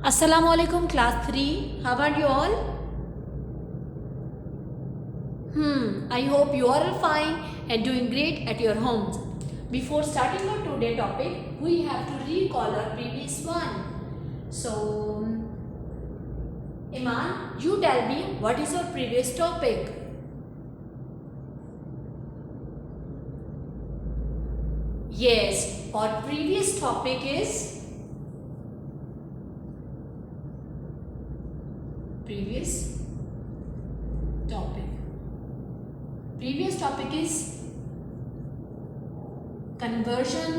Assalamu alaikum class 3. How are you all? I hope you are all fine and doing great at your homes. Before starting our today topic, we have to recall our previous one. So, Iman, you tell me what is our previous topic? Yes, our previous topic is previous topic is conversion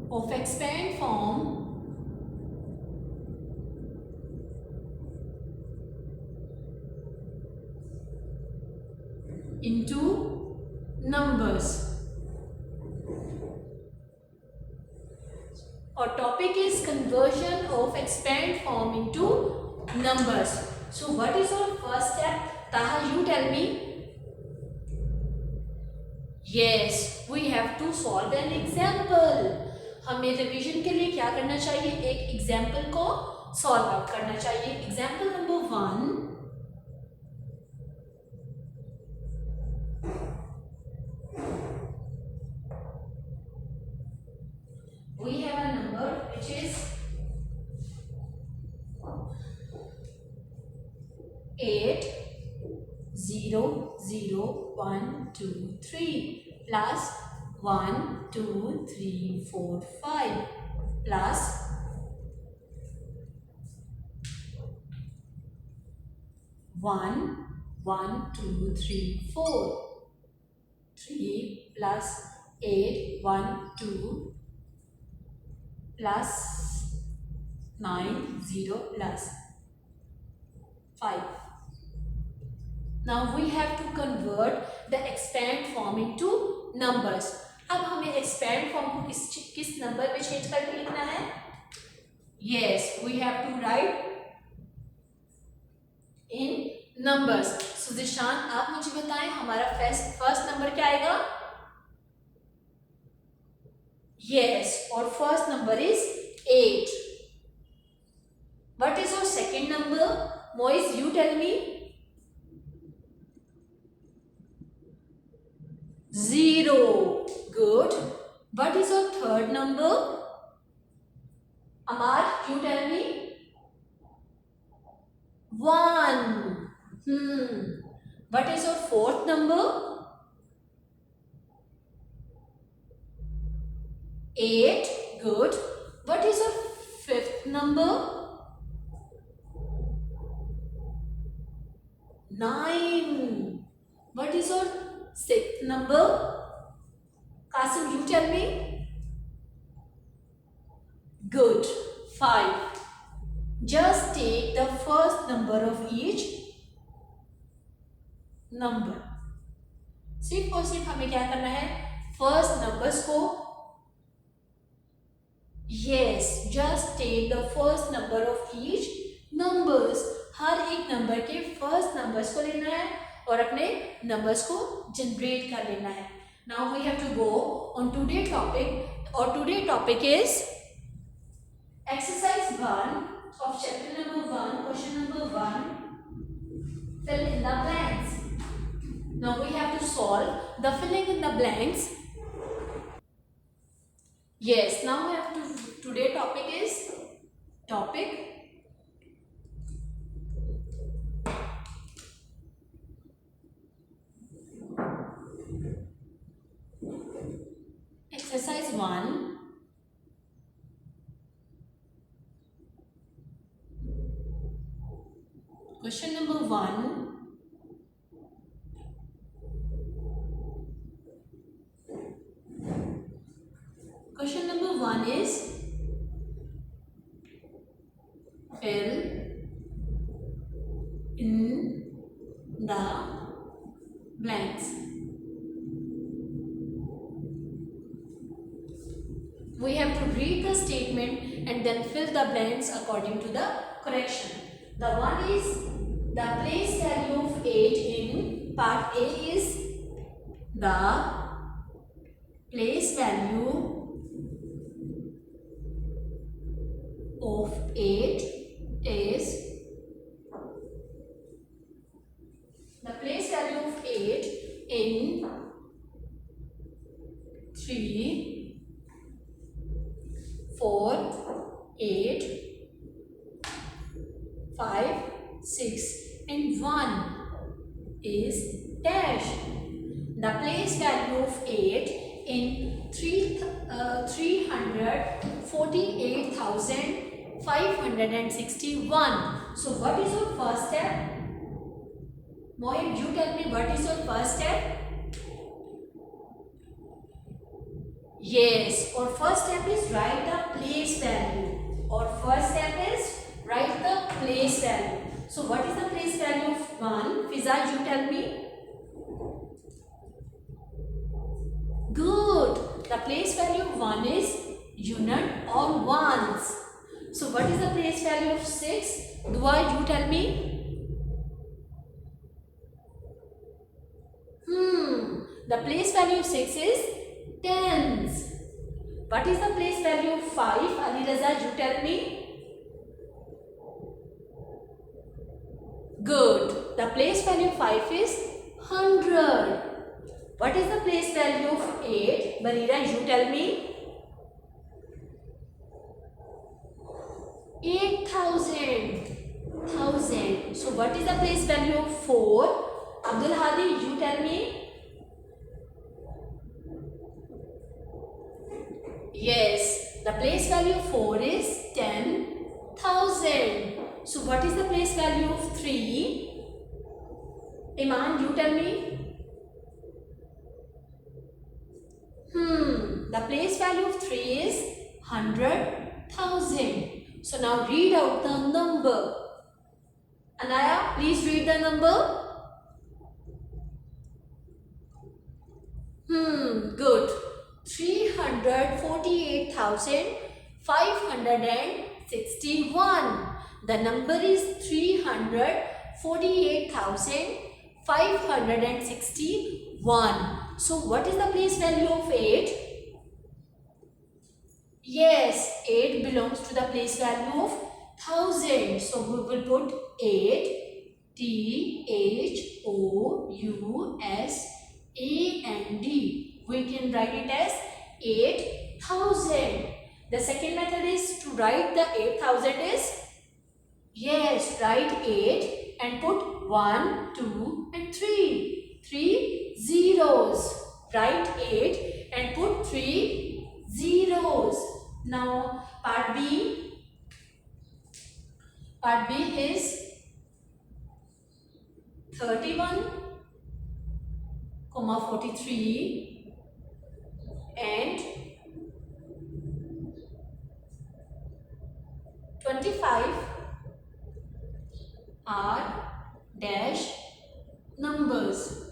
of expand form into numbers. Our topic is conversion of expand form into numbers. So what is our first step? Taha, you tell me. Yes, we have to solve an example. हमें revision के लिए क्या करना चाहिए? एक example को solve out करना चाहिए. Example number 1. We have a number which is 8 0 0 1 2 3 plus 1 2 3 4 5 plus 1 1 2 3 4 3 plus 8 1 2 plus 9 0 plus 5. Now we have to convert the expand form into numbers. अब हमें expand form को किस नंबर में चेंज करके लिखना है? Yes, we have to write in numbers. So Zeeshan, आप मुझे बताएं हमारा फर्स्ट नंबर क्या आएगा? Yes, our first number is 8. What is our second number? Moise, you tell me. 0. Good. What is our third number? Amar, you tell me. 1. What is our fourth number? 8. Good. What is our fifth number? 9. What is our sixth number? Qasim, you tell me. Good. 5. Just take the first number of each number. सिर्फ और सिर्फ हमें क्या करना है? First numbers को Yes, just take the first number of each numbers. हर एक number के फर्स्ट नंबर्स को लेना है और अपने नंबर्स को जनरेट कर लेना है. Now we have to go on today topic. Or today topic is exercise 1 of chapter number 1, question number 1. Fill in the blanks. Now we have to solve the filling in the blanks. Yes, now we have to. Today topic is exercise 1. Question number 1. Question number 1 is fill in the blanks. We have to read the statement and then fill the blanks according to the correction. The one is the place value of 8 in part A is the place value 3, 4, 8, 5, 6 and 1 is dash. The place value of 8 in 348,561. So what is your first step? Mohib, you tell me what is your first step? Yes, our first step is write the place value. Our first step is write the place value. So what is the place value of 1? Fiza, you tell me. Good. The place value of 1 is unit or ones. So what is the place value of 6? Dua, you tell me. The place value of 6 is tens. What is the place value of 5? Ali Raza, you tell me. Good. The place value of 5 is 100. What is the place value of 8? Barira, you tell me. 8,000. 1000. So what is the place value of 4? Abdul Hadi, you tell me. Yes, the place value of 4 is 10,000. So what is the place value of 3? Iman, you tell me. The place value of 3 is 100,000. So now read out the number. Anaya, please read the number. Good. 348,561. The number is 348,561. So what is the place value of 8? Yes, 8 belongs to the place value of 1000. So we will put 8, THOUSAND. We can write it as 8,000. The second method is to write the 8,000 is, yes, write 8 and put 1, 2 and 3. 3 zeros. Write 8 and put 3 zeros. Now part B. Part B is 31,43 and 25 are dash numbers.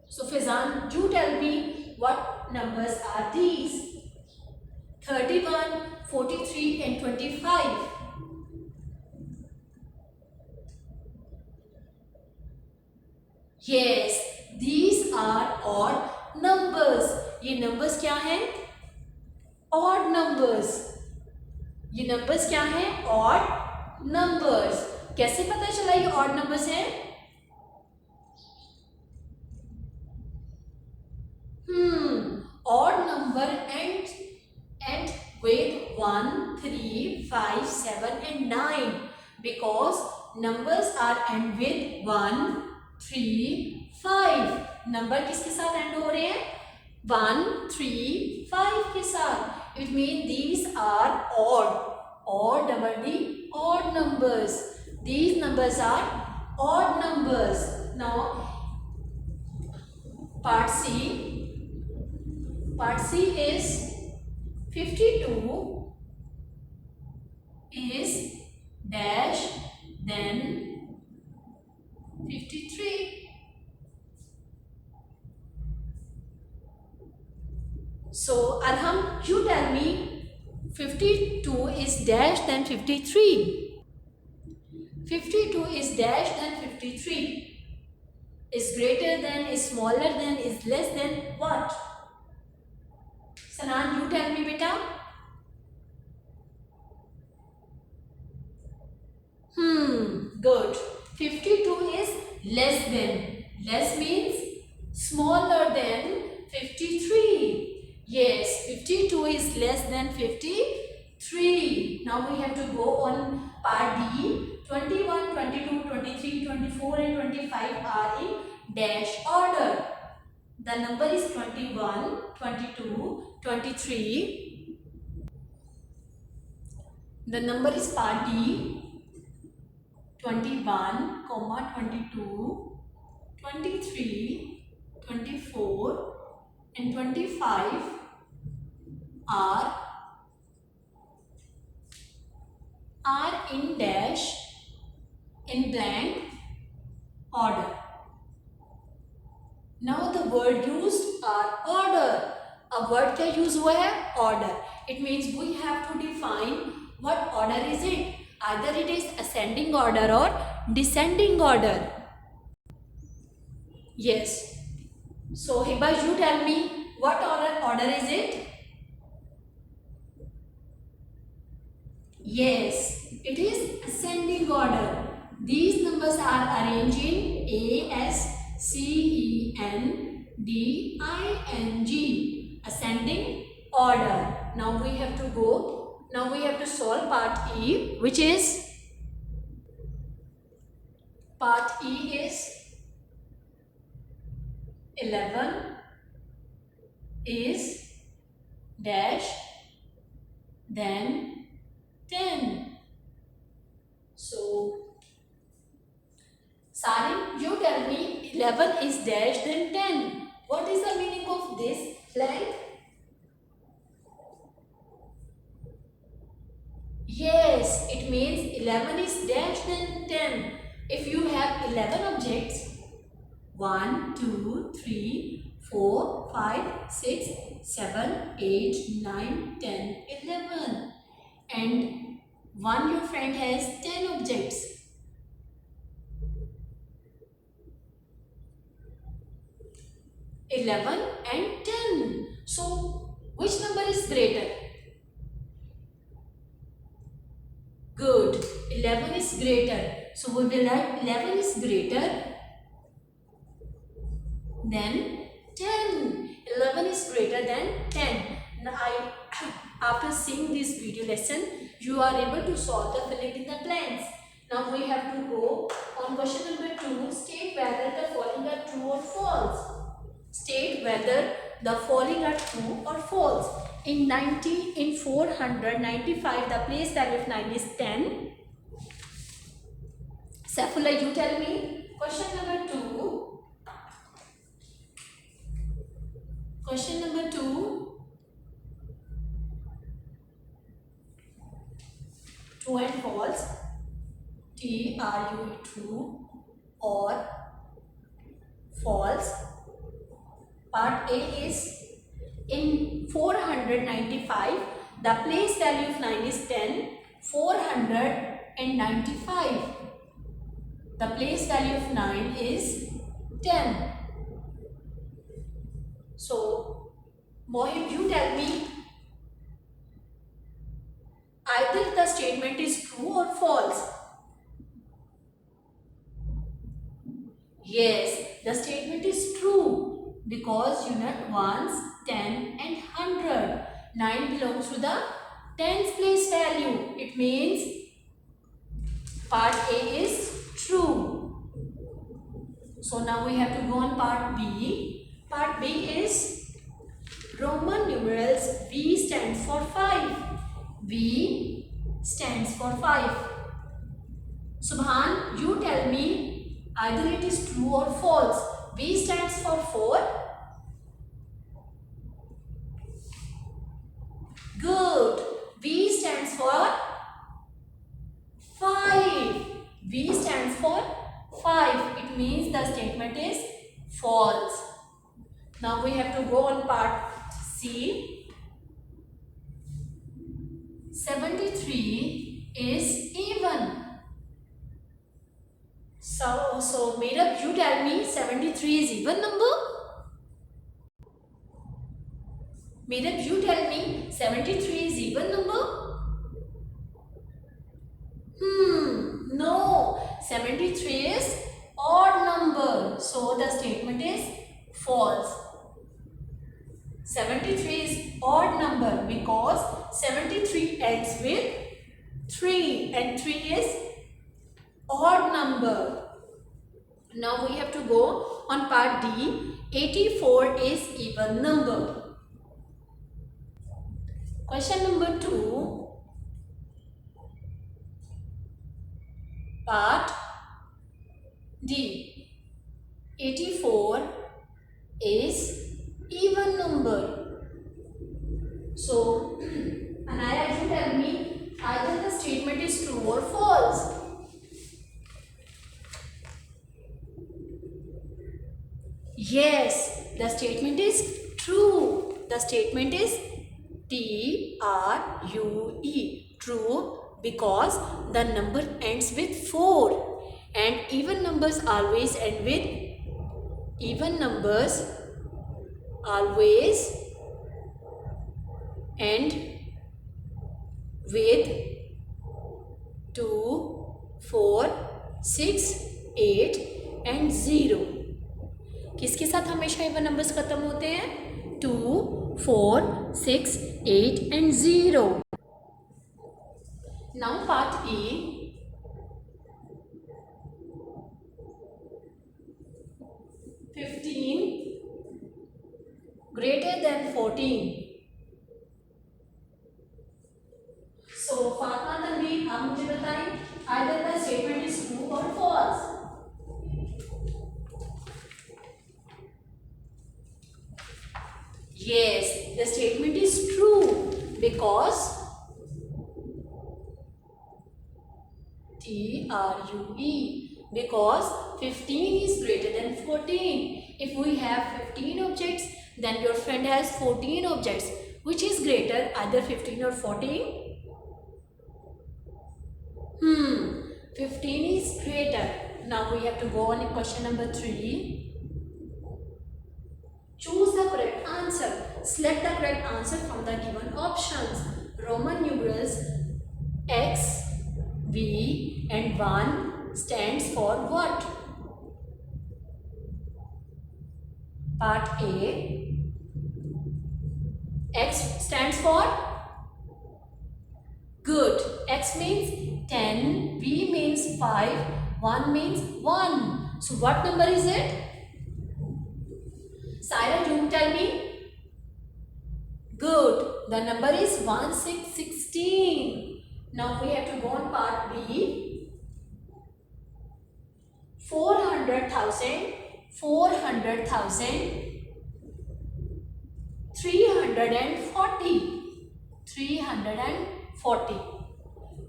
So Fizan, you tell me what numbers are these? 31, 43 and 25. Yes, these are odd numbers. ये numbers क्या हैं? Odd numbers. ये numbers क्या हैं? Odd numbers. कैसे पता चला ये odd numbers हैं? Odd number ends with 1, 3, 5, 7 and 9 because numbers are end with 1, 3, 5. Number किसके साथ एंड हो रहे हैं? 1, 3, 5 के साथ. It means these are odd. Odd double D, odd numbers. These numbers are odd numbers. Now part C. Part C is 52 is dash then 53. So Arham, you tell me 52 is dash then 53. 52 is dash then 53. Is greater than, is smaller than, is less than what? Sanan, you tell me beta. Good. 52 is less than. Less means smaller than 53. is less than 53. Now we have to go on part D. 21, 22, 23, 24 and 25 are in dash order. The number is 21, 22, 23. The number is part D. 21, 22, 23, 24 and 25 are in dash in blank order. Now the word used are order. A word क्या use हुआ है? Order. It means we have to define what order is it. Either it is ascending order or descending order. Yes. So Hiba, you tell me what order is it? Yes, it is ascending order. These numbers are arranged in A, S, C, E, N, D, I, N, G. Ascending order. Now we have to go. Now we have to solve part E, which is part E is 11 is dash then 10. So Sarin, you tell me 11 is dash then 10. What is the meaning of this blank? Yes, it means 11 is dash then 10. If you have 11 objects, 1, 2, 3, 4, 5, 6, 7, 8, 9, 10, 11. And one your friend has 10 objects. Eleven and 10. So, which number is greater? Good. 11 is greater. So, we will write 11 is greater than 10. 11 is greater than 10. Now, after seeing this video lesson, you are able to solve the filling in the blanks. Now, we have to go on question number 2. State whether the following are true or false. State whether the following are true or false. In 495, the place value of 9 is 10. Saifullah, you tell me. Question number 2. Question number 2. True and false. TRUE, true or false. Part A is in 495, the place value of 9 is 10. 495. The place value of 9 is 10. So, Mohit, you tell me, either the statement is true or false. Yes, the statement is true because unit ones, 10 and 100. 9 belongs to the tens place value. It means part A is true. So now we have to go on part B. Part B is Roman numerals V stands for 5. V stands for 5. Subhan, you tell me either it is true or false. V stands for 4. Good. V stands for 5. V stands for 5. It means the statement is false. Now we have to go on part C. 73 is even. So Meerab, you tell me 73 is even number? Meerab, you tell me 73 is even number? No. 73 is odd number. So the statement is false. 73 is odd number because 73 ends with 3 and 3 is odd number. Now we have to go on part D. 84 is even number. Question number 2, part D. 84 is even number. So, Anaya, you tell me either the statement is true or false. Yes, the statement is true. The statement is T-R-U-E, true, because the number ends with 4 and even numbers always end with end with 2, 4, 6, 8 and 0. किसके साथ हमेशा even numbers खत्म होते हैं? 2, 4, 6, 8 and 0. Now part E. 15 greater than 14. So Fatma Tanveer, आप मुझे बताएं either the statement is true or false. Yes, the statement is true because T-R-U-E, because 15 is greater than 14. If we have 15 objects, then your friend has 14 objects. Which is greater, either 15 or 14? 15 is greater. Now we have to go on in question number 3. Choose the correct answer. Select the correct answer from the given options. Roman numerals X, V and 1 stands for what? Part A. X stands for? Good. X means 10, V means 5, 1 means 1. So what number is it? Saira, you tell me. Good. The number is 1616. Now we have to go on part B. 400,000, 340. 340.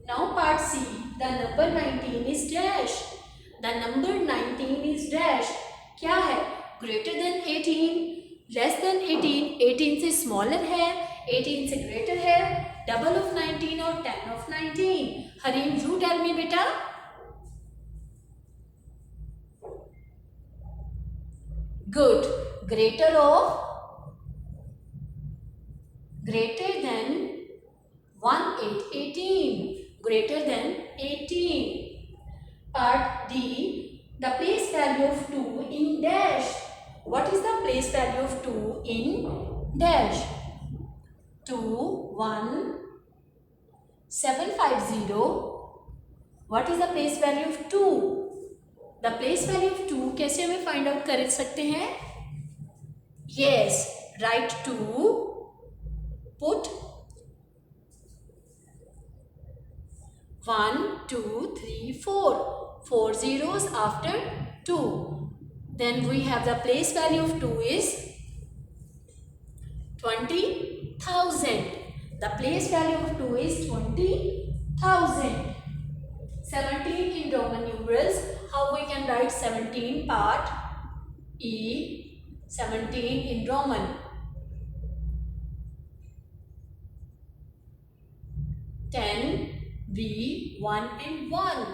Now part C. The number 19 is dash. The number 19 is dash. क्या है? Greater than 18, less than 18, 18 से smaller है, 18 से greater है, double of 19 और 10 of 19. Harim, you tell me बेटा. Good. Greater than 18. Greater than 18. Part D. The place value of 2 in dash. What is the place value of 2 in dash? 21750. What is the place value of 2? The place value of 2 कैसे हमें find out कर सकते हैं? Yes, write 2, put 1, 2, 3, 4. 4 zeros after 2. Then we have the place value of 2 is 20,000. The place value of 2 is 20,000. 17 in Roman numerals. How we can write 17 part E? 17 in Roman. 10 V 1 and 1.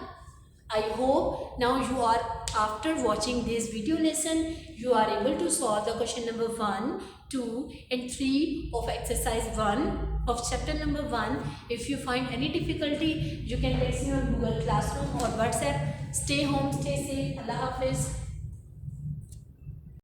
I hope now you are, after watching this video lesson, you are able to solve the question number 1, 2 and 3 of exercise 1 of chapter number 1. If you find any difficulty, you can text me on Google Classroom or WhatsApp. Stay home, stay safe. Allah Hafiz.